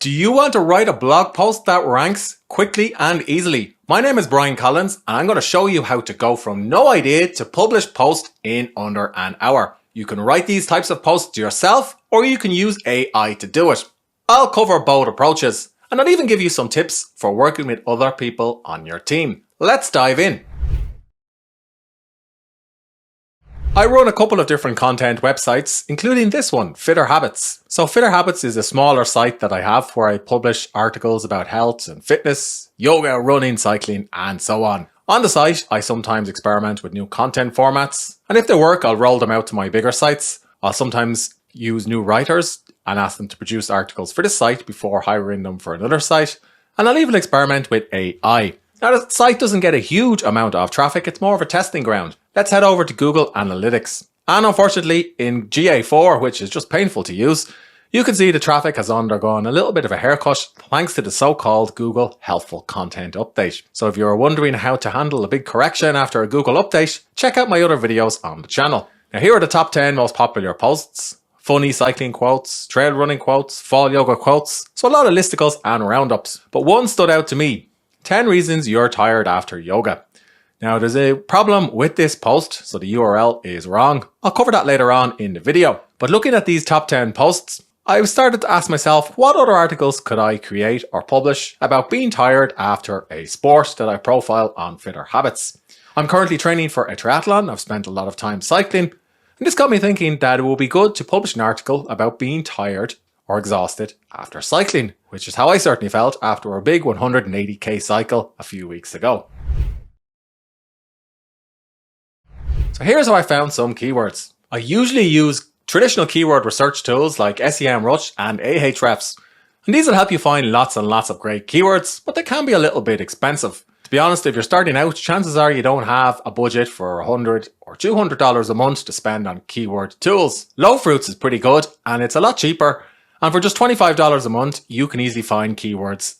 Do you want to write a blog post that ranks quickly and easily? My name is Brian Collins and I'm going to show you how to go from no idea to published post in under an hour. You can write these types of posts yourself or you can use AI to do it. I'll cover both approaches and I'll even give you some tips for working with other people on your team. Let's dive in. I run a couple of different content websites, including this one, Fitter Habits. So Fitter Habits is a smaller site that I have where I publish articles about health and fitness, yoga, running, cycling, and so on. On the site, I sometimes experiment with new content formats, and if they work, I'll roll them out to my bigger sites. I'll sometimes use new writers and ask them to produce articles for this site before hiring them for another site, and I'll even experiment with AI. Now, the site doesn't get a huge amount of traffic, it's more of a testing ground. Let's head over to Google Analytics. And unfortunately, in GA4, which is just painful to use, you can see the traffic has undergone a little bit of a haircut thanks to the so-called Google Helpful Content Update. So if you're wondering how to handle a big correction after a Google update, check out my other videos on the channel. Now, here are the top 10 most popular posts. Funny cycling quotes, trail running quotes, fall yoga quotes. So a lot of listicles and roundups. But one stood out to me. 10 reasons you're tired after yoga. Now, there's a problem with this post, so the URL is wrong. I'll cover that later on in the video. But looking at these top 10 posts, I've started to ask myself, what other articles could I create or publish about being tired after a sport that I profile on Fitter Habits? I'm currently training for a triathlon. I've spent a lot of time cycling. And this got me thinking that it would be good to publish an article about being tired or exhausted after cycling, which is how I certainly felt after a big 180k cycle a few weeks ago. So here's how I found some keywords. I usually use traditional keyword research tools like SEMrush and Ahrefs. And these will help you find lots and lots of great keywords, but they can be a little bit expensive. To be honest, if you're starting out, chances are you don't have a budget for $100 or $200 a month to spend on keyword tools. Lowfruits is pretty good and it's a lot cheaper. And for just $25 a month, you can easily find keywords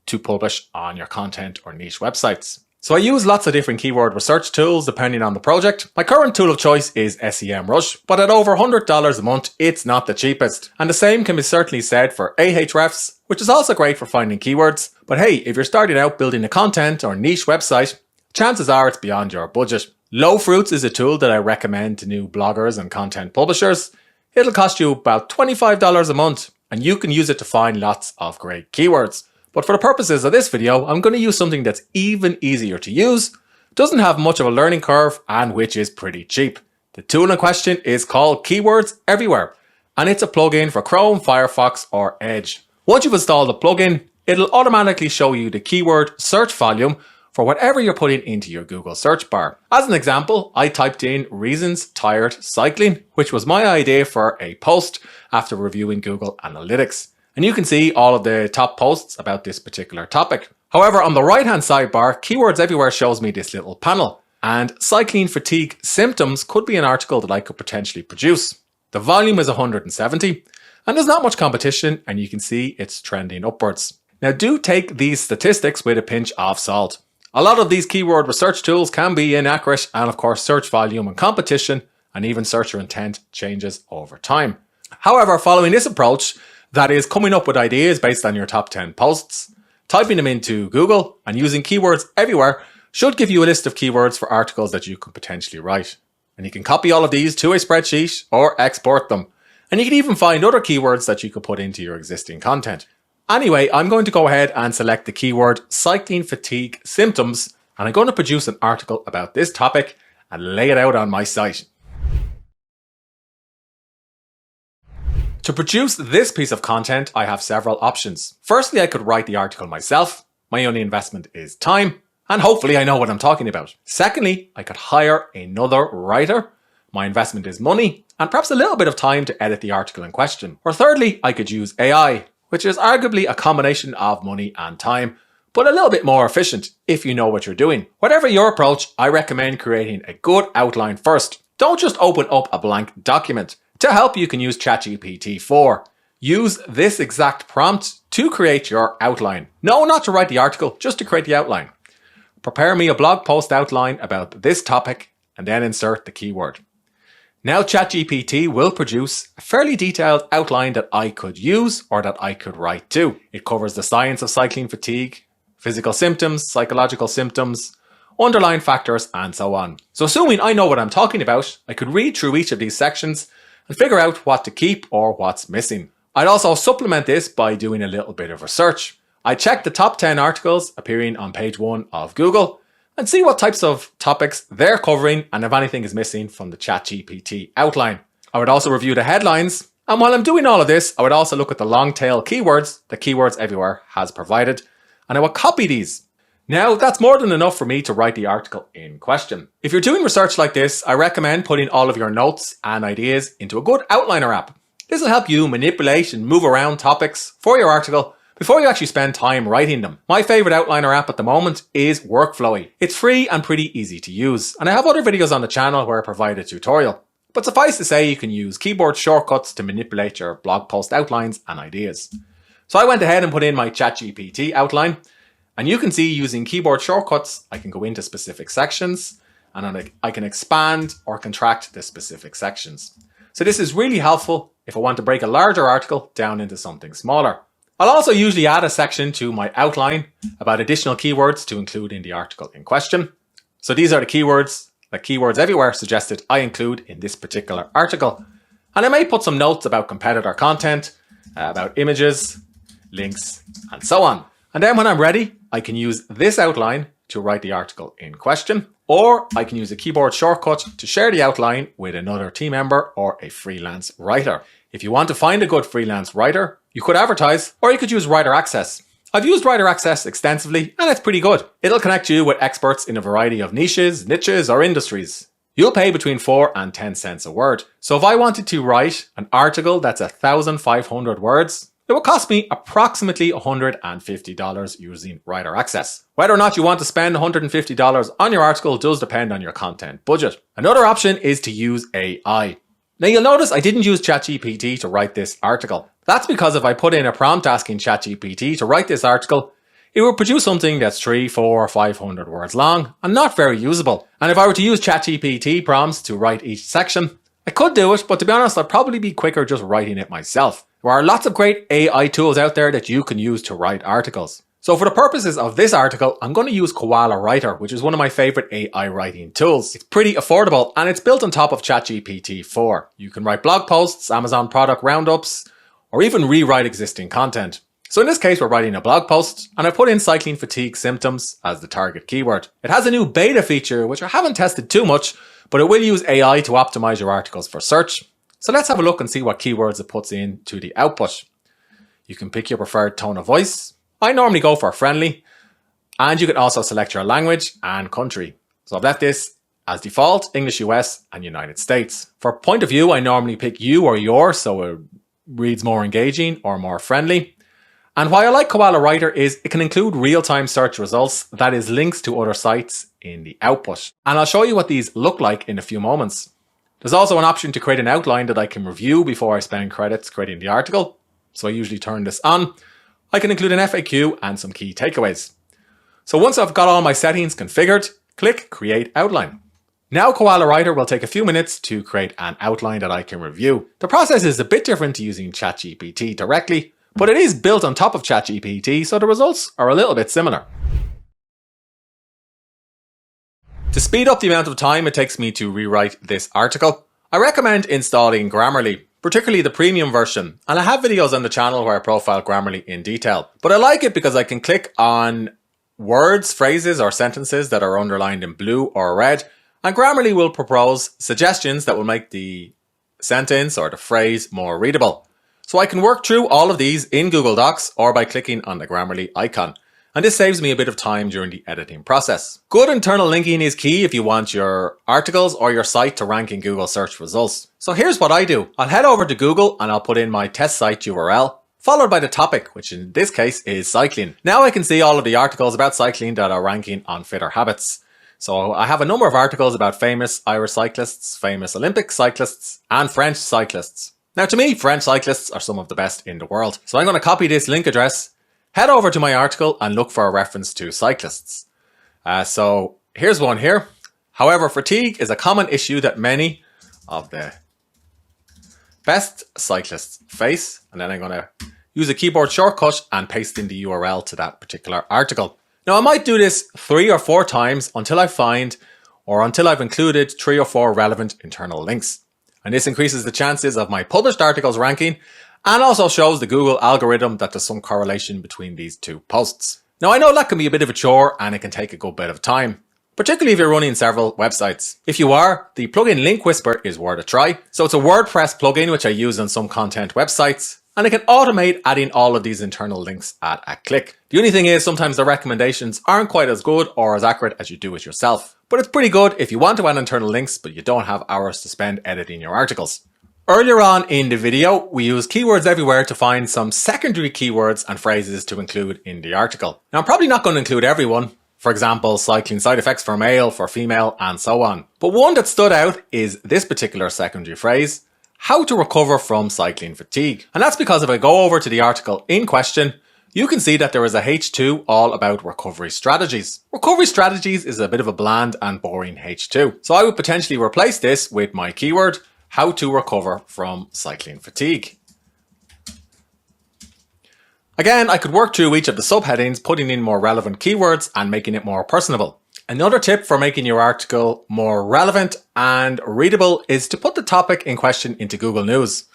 to publish on your content or niche websites. So I use lots of different keyword research tools depending on the project. My current tool of choice is SEMrush, but at over $100 a month, it's not the cheapest. And the same can be certainly said for Ahrefs, which is also great for finding keywords. But hey, if you're starting out building a content or niche website, chances are it's beyond your budget. Lowfruits is a tool that I recommend to new bloggers and content publishers. It'll cost you about $25 a month, and you can use it to find lots of great keywords. But for the purposes of this video, I'm going to use something that's even easier to use, doesn't have much of a learning curve, and which is pretty cheap. The tool in question is called Keywords Everywhere, and it's a plugin for Chrome, Firefox, or Edge. Once you've installed the plugin, it'll automatically show you the keyword search volume for whatever you're putting into your Google search bar. As an example, I typed in reasons tired cycling, which was my idea for a post after reviewing Google Analytics. And you can see all of the top posts about this particular topic. However, on the right-hand sidebar, Keywords Everywhere shows me this little panel. And cycling fatigue symptoms could be an article that I could potentially produce. The volume is 170, and there's not much competition, and you can see it's trending upwards. Now, do take these statistics with a pinch of salt. A lot of these keyword research tools can be inaccurate, and of course, search volume and competition, and even searcher intent changes over time. However, following this approach, that is coming up with ideas based on your top 10 posts, typing them into Google and using Keywords Everywhere should give you a list of keywords for articles that you could potentially write. And you can copy all of these to a spreadsheet or export them. And you can even find other keywords that you could put into your existing content. Anyway, I'm going to go ahead and select the keyword cycling fatigue symptoms, and I'm going to produce an article about this topic and lay it out on my site. To produce this piece of content, I have several options. Firstly, I could write the article myself. My only investment is time, and hopefully I know what I'm talking about. Secondly, I could hire another writer. My investment is money, and perhaps a little bit of time to edit the article in question. Or thirdly, I could use AI, which is arguably a combination of money and time, but a little bit more efficient if you know what you're doing. Whatever your approach, I recommend creating a good outline first. Don't just open up a blank document. To help, you can use ChatGPT-4. Use this exact prompt to create your outline. No, not to write the article, just to create the outline. Prepare me a blog post outline about this topic and then insert the keyword. Now ChatGPT will produce a fairly detailed outline that I could use or that I could write to. It covers the science of cycling fatigue, physical symptoms, psychological symptoms, underlying factors, and so on. So assuming I know what I'm talking about, I could read through each of these sections and figure out what to keep or what's missing. I'd also supplement this by doing a little bit of research. I check the top 10 articles appearing on page 1 of Google and see what types of topics they're covering and if anything is missing from the ChatGPT outline. I would also review the headlines, and while I'm doing all of this, I would also look at the long tail keywords that Keywords Everywhere has provided, and I would copy these. Now, that's more than enough for me to write the article in question. If you're doing research like this, I recommend putting all of your notes and ideas into a good outliner app. This will help you manipulate and move around topics for your article before you actually spend time writing them. My favorite outliner app at the moment is Workflowy. It's free and pretty easy to use, and I have other videos on the channel where I provide a tutorial. But suffice to say, you can use keyboard shortcuts to manipulate your blog post outlines and ideas. So I went ahead and put in my ChatGPT outline, and you can see using keyboard shortcuts, I can go into specific sections, and I can expand or contract the specific sections. So this is really helpful if I want to break a larger article down into something smaller. I'll also usually add a section to my outline about additional keywords to include in the article in question. So these are the keywords that Keywords Everywhere suggested I include in this particular article. And I may put some notes about competitor content, about images, links, and so on. And then when I'm ready, I can use this outline to write the article in question, or I can use a keyboard shortcut to share the outline with another team member or a freelance writer. If you want to find a good freelance writer, you could advertise, or you could use Writer Access. I've used Writer Access extensively, and it's pretty good. It'll connect you with experts in a variety of niches, or industries. You'll pay between 4 and 10 cents a word. So if I wanted to write an article that's 1,500 words, it would cost me approximately $150 using Writer Access. Whether or not you want to spend $150 on your article does depend on your content budget. Another option is to use AI. Now you'll notice I didn't use ChatGPT to write this article. That's because if I put in a prompt asking ChatGPT to write this article, it will produce something that's 300, 400, or 500 words long and not very usable. And if I were to use ChatGPT prompts to write each section, I could do it, but to be honest, I'd probably be quicker just writing it myself. There are lots of great AI tools out there that you can use to write articles. So for the purposes of this article, I'm going to use Koala Writer, which is one of my favorite AI writing tools. It's pretty affordable and it's built on top of ChatGPT 4. You can write blog posts, Amazon product roundups, or even rewrite existing content. So in this case, we're writing a blog post and I put in cycling fatigue symptoms as the target keyword. It has a new beta feature, which I haven't tested too much, but it will use AI to optimize your articles for search. So let's have a look and see what keywords it puts into the output. You can pick your preferred tone of voice. I normally go for friendly, and you can also select your language and country. So I've left this as default, English US and United States. For point of view, I normally pick you or your, so it reads more engaging or more friendly. And why I like Koala Writer is it can include real-time search results, that is links to other sites in the output. And I'll show you what these look like in a few moments. There's also an option to create an outline that I can review before I spend credits creating the article. So I usually turn this on. I can include an FAQ and some key takeaways. So once I've got all my settings configured, click Create Outline. Now Koala Writer will take a few minutes to create an outline that I can review. The process is a bit different to using ChatGPT directly, but it is built on top of ChatGPT, so the results are a little bit similar. To speed up the amount of time it takes me to rewrite this article, I recommend installing Grammarly, particularly the premium version, and I have videos on the channel where I profile Grammarly in detail. But I like it because I can click on words, phrases, or sentences that are underlined in blue or red, and Grammarly will propose suggestions that will make the sentence or the phrase more readable. So I can work through all of these in Google Docs or by clicking on the Grammarly icon. And this saves me a bit of time during the editing process. Good internal linking is key if you want your articles or your site to rank in Google search results. So here's what I do. I'll head over to Google and I'll put in my test site URL, followed by the topic, which in this case is cycling. Now I can see all of the articles about cycling that are ranking on Fitter Habits. So I have a number of articles about famous Irish cyclists, famous Olympic cyclists, and French cyclists. Now to me, French cyclists are some of the best in the world. So I'm going to copy this link address, head over to my article and look for a reference to cyclists. So here's one here. However, fatigue is a common issue that many of the best cyclist's face. And then I'm going to use a keyboard shortcut and paste in the URL to that particular article. Now I might do this 3 or 4 times until I find or until I've included 3 or 4 relevant internal links. And this increases the chances of my published articles ranking and also shows the Google algorithm that there's some correlation between these 2 posts. Now I know that can be a bit of a chore and it can take a good bit of time, particularly if you're running several websites. If you are, the plugin Link Whisper is worth a try. So it's a WordPress plugin which I use on some content websites, and it can automate adding all of these internal links at a click. The only thing is sometimes the recommendations aren't quite as good or as accurate as you do it yourself. But it's pretty good if you want to add internal links but you don't have hours to spend editing your articles. Earlier on in the video, we used Keywords Everywhere to find some secondary keywords and phrases to include in the article. Now I'm probably not going to include everyone. For example, cycling side effects for male, for female, and so on. But one that stood out is this particular secondary phrase, how to recover from cycling fatigue. And that's because if I go over to the article in question, you can see that there is a H2 all about recovery strategies. Recovery strategies is a bit of a bland and boring H2. So I would potentially replace this with my keyword, how to recover from cycling fatigue. Again, I could work through each of the subheadings, putting in more relevant keywords and making it more personable. Another tip for making your article more relevant and readable is to put the topic in question into Google News.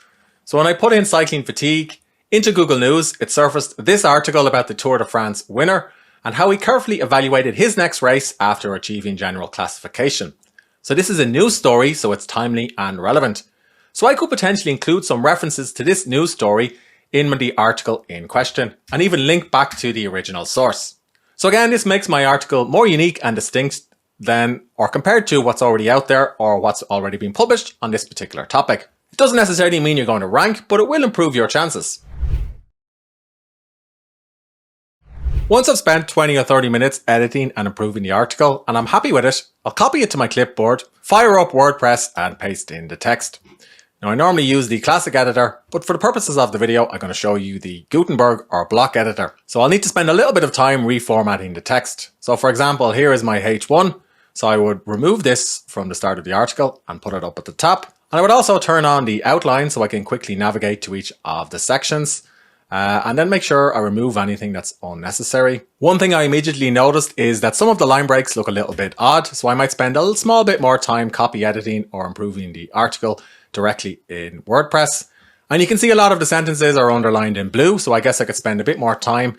So when I put in cycling fatigue into Google News, it surfaced this article about the Tour de France winner and how he carefully evaluated his next race after achieving general classification. So this is a news story, so it's timely and relevant. So I could potentially include some references to this news story in the article in question and even link back to the original source. So again, this makes my article more unique and distinct than or compared to what's already out there or what's already been published on this particular topic. It doesn't necessarily mean you're going to rank, but it will improve your chances. Once I've spent 20 or 30 minutes editing and improving the article and I'm happy with it, I'll copy it to my clipboard, fire up WordPress and paste in the text. Now I normally use the classic editor, but for the purposes of the video, I'm going to show you the Gutenberg or block editor. So I'll need to spend a little bit of time reformatting the text. So for example, here is my H1. So I would remove this from the start of the article and put it up at the top. And I would also turn on the outline so I can quickly navigate to each of the sections. And then make sure I remove anything that's unnecessary. One thing I immediately noticed is that some of the line breaks look a little bit odd. So I might spend a small bit more time copy editing or improving the article directly in WordPress. And you can see a lot of the sentences are underlined in blue, so I guess I could spend a bit more time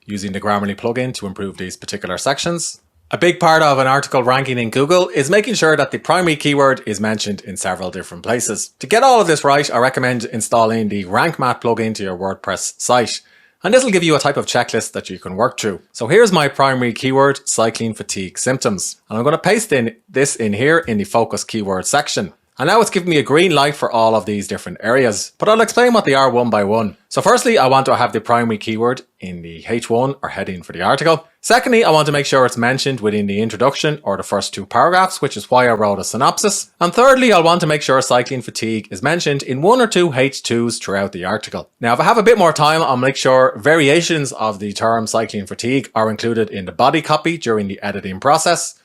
using the Grammarly plugin to improve these particular sections. A big part of an article ranking in Google is making sure that the primary keyword is mentioned in several different places. To get all of this right, I recommend installing the Rank Math plugin to your WordPress site. And this will give you a type of checklist that you can work through. So here's my primary keyword, cycling fatigue symptoms. And I'm going to paste this in here in the focus keyword section. And now it's giving me a green light for all of these different areas, but I'll explain what they are one by one. So firstly, I want to have the primary keyword in the H1 or heading for the article. Secondly, I want to make sure it's mentioned within the introduction or the first 2 paragraphs, which is why I wrote a synopsis. And thirdly, I'll want to make sure cycling fatigue is mentioned in 1 or 2 H2s throughout the article. Now, if I have a bit more time, I'll make sure variations of the term cycling fatigue are included in the body copy during the editing process.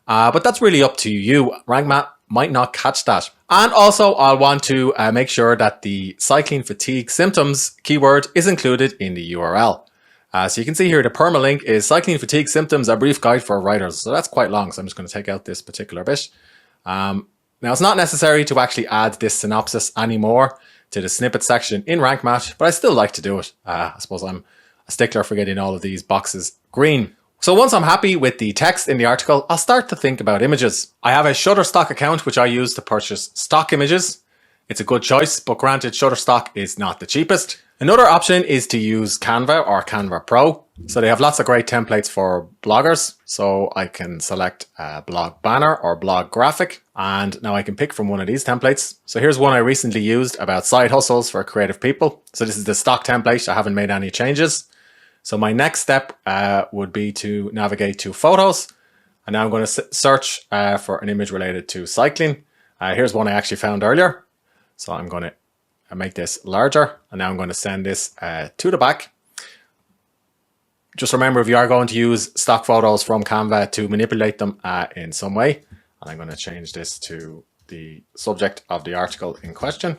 But that's really up to you. Rank Math might not catch that. And also I'll want to make sure that the cycling fatigue symptoms keyword is included in the URL. So you can see here the permalink is cycling fatigue symptoms, a brief guide for writers. So that's quite long. So I'm just going to take out this particular bit. Now it's not necessary to actually add this synopsis anymore to the snippet section in Rank Math, but I still like to do it. I suppose I'm a stickler for getting all of these boxes green. So once I'm happy with the text in the article, I'll start to think about images. I have a Shutterstock account which I use to purchase stock images. It's a good choice, but granted Shutterstock is not the cheapest. Another option is to use Canva or Canva Pro. So they have lots of great templates for bloggers. So I can select a blog banner or blog graphic, and now I can pick from one of these templates. So here's one I recently used about side hustles for creative people. So this is the stock template. I haven't made any changes. So my next step would be to navigate to photos. And now I'm going to search for an image related to cycling. Here's one I actually found earlier. So I'm going to make this larger. And now I'm going to send this to the back. Just remember, if you are going to use stock photos from Canva, to manipulate them in some way. And I'm going to change this to the subject of the article in question.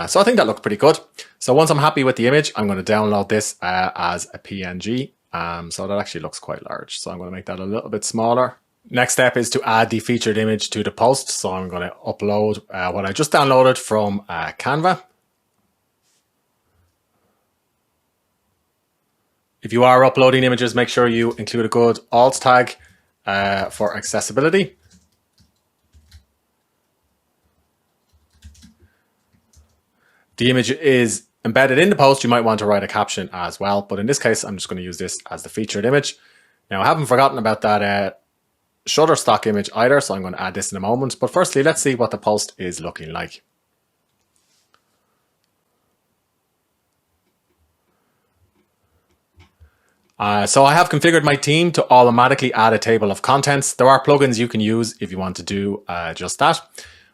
So I think that looked pretty good. So once I'm happy with the image, I'm going to download this as a PNG. So that actually looks quite large. So I'm going to make that a little bit smaller. Next step is to add the featured image to the post. So I'm going to upload what I just downloaded from Canva. If you are uploading images, make sure you include a good alt tag for accessibility. The image is embedded in the post. You might want to write a caption as well, but in this case, I'm just going to use this as the featured image. Now, I haven't forgotten about that Shutterstock image either, so I'm going to add this in a moment. But firstly, let's see what the post is looking like. So I have configured my theme to automatically add a table of contents. There are plugins you can use if you want to do just that.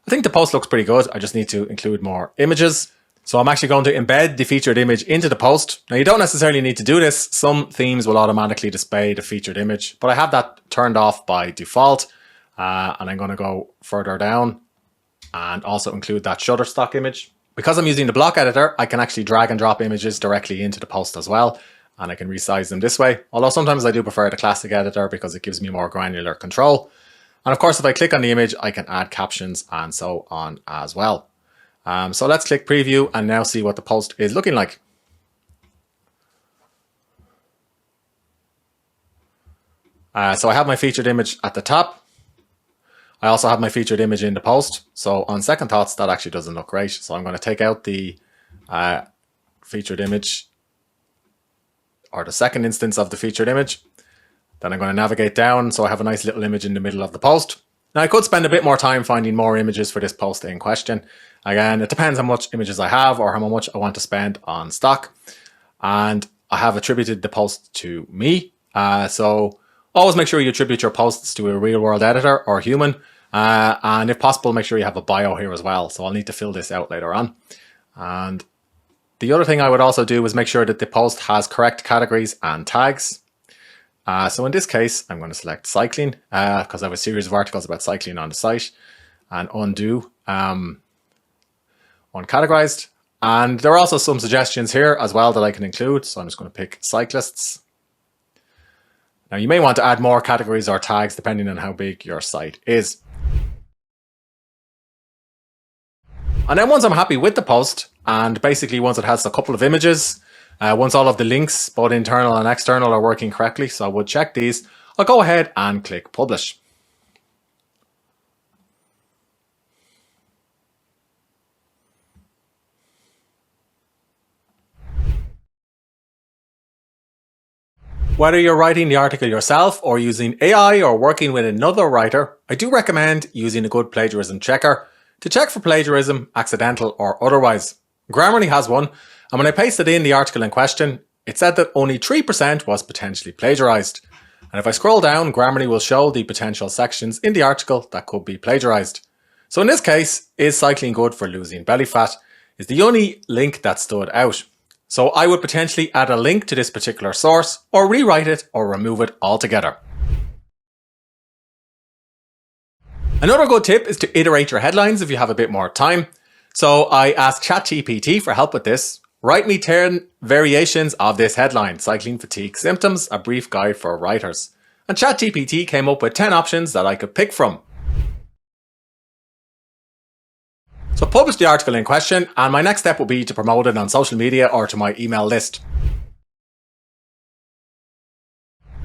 I think the post looks pretty good. I just need to include more images. So I'm actually going to embed the featured image into the post. Now, you don't necessarily need to do this. Some themes will automatically display the featured image, but I have that turned off by default. And I'm going to go further down and also include that Shutterstock image. Because I'm using the block editor, I can actually drag and drop images directly into the post as well. And I can resize them this way. Although sometimes I do prefer the classic editor because it gives me more granular control. And of course, if I click on the image, I can add captions and so on as well. So let's click preview and now see what the post is looking like. So I have my featured image at the top. I also have my featured image in the post. So on second thoughts, that actually doesn't look great. So I'm going to take out the featured image, or the second instance of the featured image. Then I'm going to navigate down so I have a nice little image in the middle of the post. Now I could spend a bit more time finding more images for this post in question. Again, it depends how much images I have or how much I want to spend on stock. And I have attributed the post to me. So always make sure you attribute your posts to a real world editor or human. And if possible, make sure you have a bio here as well. So I'll need to fill this out later on. And the other thing I would also do is make sure that the post has correct categories and tags. So in this case, I'm going to select cycling because I have a series of articles about cycling on the site, and undo uncategorized. And there are also some suggestions here as well that I can include. So I'm just going to pick cyclists. Now you may want to add more categories or tags depending on how big your site is. And then once I'm happy with the post, and basically once it has a couple of images, once all of the links, both internal and external, are working correctly, so I would check these, I'll go ahead and click publish. Whether you're writing the article yourself or using AI or working with another writer, I do recommend using a good plagiarism checker to check for plagiarism, accidental or otherwise. Grammarly has one, and when I pasted in the article in question, it said that only 3% was potentially plagiarized. And if I scroll down, Grammarly will show the potential sections in the article that could be plagiarized. So in this case, is cycling good for losing belly fat is the only link that stood out. So I would potentially add a link to this particular source, or rewrite it or remove it altogether. Another good tip is to iterate your headlines if you have a bit more time. So I asked ChatGPT for help with this. Write me 10 variations of this headline, cycling fatigue symptoms, a brief guide for writers. And ChatGPT came up with 10 options that I could pick from. So publish the article in question, and my next step will be to promote it on social media or to my email list.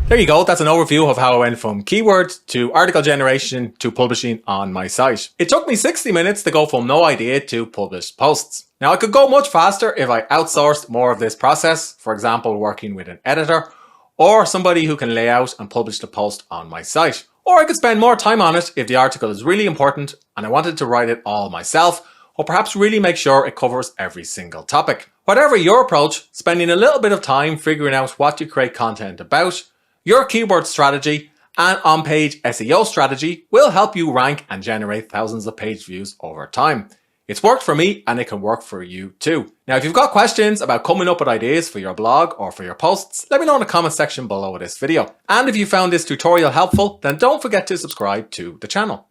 There you go, that's an overview of how I went from keyword to article generation to publishing on my site. It took me 60 minutes to go from no idea to published posts. Now I could go much faster if I outsourced more of this process, for example working with an editor or somebody who can lay out and publish the post on my site. Or I could spend more time on it if the article is really important and I wanted to write it all myself, or perhaps really make sure it covers every single topic. Whatever your approach, spending a little bit of time figuring out what to create content about, your keyword strategy and on-page SEO strategy will help you rank and generate thousands of page views over time. It's worked for me and it can work for you too. Now, if you've got questions about coming up with ideas for your blog or for your posts, let me know in the comment section below this video. And if you found this tutorial helpful, then don't forget to subscribe to the channel.